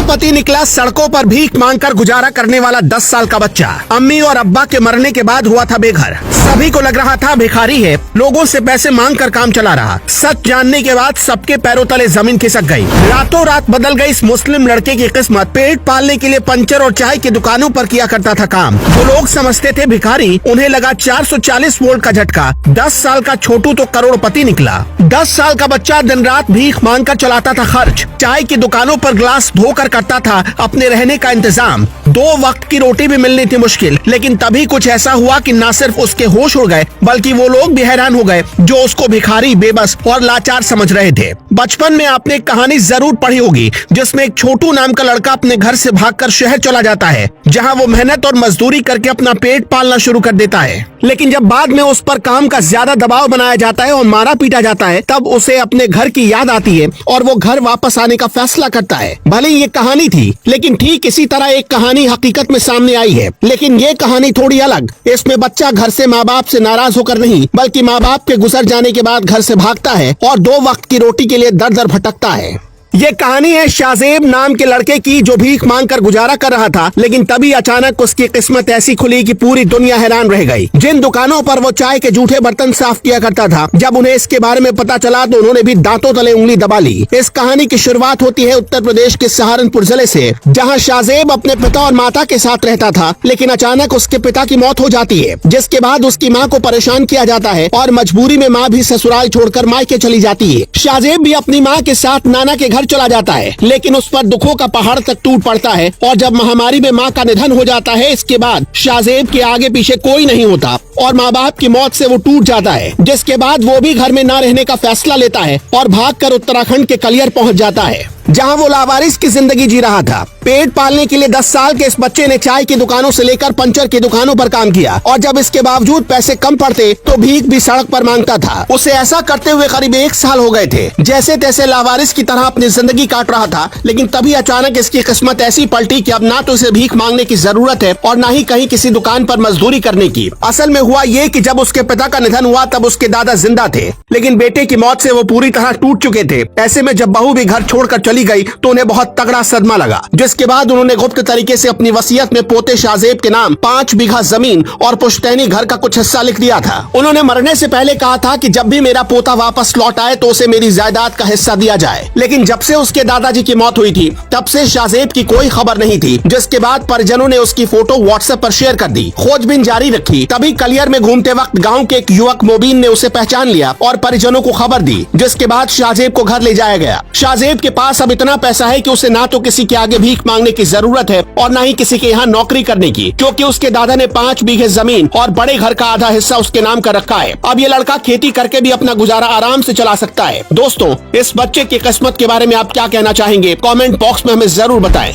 करोड़पति निकला सड़कों पर भीख मांगकर गुजारा करने वाला 10 साल का बच्चा। अम्मी और अब्बा के मरने के बाद हुआ था बेघर। सभी को लग रहा था भिखारी है, लोगों से पैसे मांग कर काम चला रहा। सच जानने के बाद सबके पैरों तले जमीन खिसक गई। रातों रात बदल गई इस मुस्लिम लड़के की किस्मत। पेट पालने के लिए पंचर और चाय की दुकानों पर किया करता था काम। जो लोग समझते थे भिखारी, उन्हें लगा 440 वोल्ट का झटका। 10 साल का छोटू तो करोड़पति निकला। 10 साल का बच्चा दिन रात भीख मांग कर चलाता था खर्च। चाय की दुकानों पर ग्लास धोकर करता था अपने रहने का इंतजाम। 2 वक्त की रोटी भी मिलनी थी मुश्किल। लेकिन तभी कुछ ऐसा हुआ कि न सिर्फ उसके होश उड़ गए, बल्कि वो लोग भी हैरान हो गए जो उसको भिखारी, बेबस और लाचार समझ रहे थे। बचपन में आपने एक कहानी जरूर पढ़ी होगी जिसमें एक छोटू नाम का लड़का अपने घर से भागकर शहर चला जाता है, जहां वो मेहनत और मजदूरी करके अपना पेट पालना शुरू कर देता है। लेकिन जब बाद में उस पर काम का ज्यादा दबाव बनाया जाता है और मारा पीटा जाता है, तब उसे अपने घर की याद आती है और वो घर वापस आने का फैसला करता है। भले ये कहानी थी, लेकिन ठीक इसी तरह एक कहानी हकीकत में सामने आई है। लेकिन ये कहानी थोड़ी अलग। इसमें बच्चा घर से माँ बाप से नाराज होकर नहीं, बल्कि माँ बाप के गुजर जाने के बाद घर से भागता है और 2 वक्त की रोटी के लिए दर दर भटकता है। ये कहानी है शाहजेब नाम के लड़के की, जो भीख मांगकर गुजारा कर रहा था। लेकिन तभी अचानक उसकी किस्मत ऐसी खुली कि पूरी दुनिया हैरान रह गई। जिन दुकानों पर वो चाय के जूठे बर्तन साफ किया करता था, जब उन्हें इसके बारे में पता चला तो उन्होंने भी दांतों तले उंगली दबा ली। इस कहानी की शुरुआत होती है उत्तर प्रदेश के सहारनपुर जिले से, जहाँ शाहजेब अपने पिता और माता के साथ रहता था। लेकिन अचानक उसके पिता की मौत हो जाती है, जिसके बाद उसकी माँ को परेशान किया जाता है और मजबूरी में माँ भी ससुराल छोड़कर मायके चली जाती है। शाहजेब भी अपनी माँ के साथ नाना के घर चला जाता है, लेकिन उस पर दुखों का पहाड़ तक टूट पड़ता है। और जब महामारी में माँ का निधन हो जाता है, इसके बाद शाहजेब के आगे पीछे कोई नहीं होता और माँ बाप की मौत से वो टूट जाता है। जिसके बाद वो भी घर में न रहने का फैसला लेता है और भागकर उत्तराखंड के कलियर पहुँच जाता है, जहाँ वो लावारिस की जिंदगी जी रहा था। पेट पालने के लिए 10 साल के इस बच्चे ने चाय की दुकानों से लेकर पंचर की दुकानों पर काम किया और जब इसके बावजूद पैसे कम पड़ते तो भीख भी सड़क पर मांगता था। उसे ऐसा करते हुए करीब 1 साल हो गए थे। जैसे तैसे लावारिस की तरह अपनी जिंदगी काट रहा था। लेकिन तभी अचानक इसकी किस्मत ऐसी पलटी कि अब ना तो इसे भीख मांगने की जरूरत है और ना ही कहीं किसी दुकान पर मजदूरी करने की। असल में हुआ ये कि जब उसके पिता का निधन हुआ तब उसके दादा जिंदा थे, लेकिन बेटे की मौत से वो पूरी तरह टूट चुके थे। ऐसे में जब बहू भी घर छोड़कर चली गई तो उन्हें बहुत तगड़ा सदमा लगा, जिसके बाद उन्होंने गुप्त तरीके से अपनी वसीयत में पोते शाहजेब के नाम 5 बीघा जमीन और पुश्तैनी घर का कुछ हिस्सा लिख दिया था। उन्होंने मरने से पहले कहा था कि जब भी मेरा पोता वापस लौट आए तो उसे मेरी जायदाद का हिस्सा दिया जाए। लेकिन जब से उसके दादाजी की मौत हुई थी, तब से शाहजेब की कोई खबर नहीं थी। जिसके बाद परिजनों ने उसकी फोटो व्हाट्सएप पर शेयर कर दी। खोजबीन जारी रखी। तभी कलियर में घूमते वक्त गाँव के एक युवक मोबीन ने उसे पहचान लिया और परिजनों को खबर दी। जिसके बाद शाहजेब को घर ले जाया गया। शाहजेब के पास अब इतना पैसा है कि उसे ना तो किसी के आगे भीख मांगने की जरूरत है और ना ही किसी के यहाँ नौकरी करने की, क्योंकि उसके दादा ने 5 बीघे जमीन और बड़े घर का आधा हिस्सा उसके नाम कर रखा है। अब ये लड़का खेती करके भी अपना गुजारा आराम से चला सकता है। दोस्तों, इस बच्चे की किस्मत के बारे में आप क्या कहना चाहेंगे? कमेंट बॉक्स में हमें जरूर बताएं।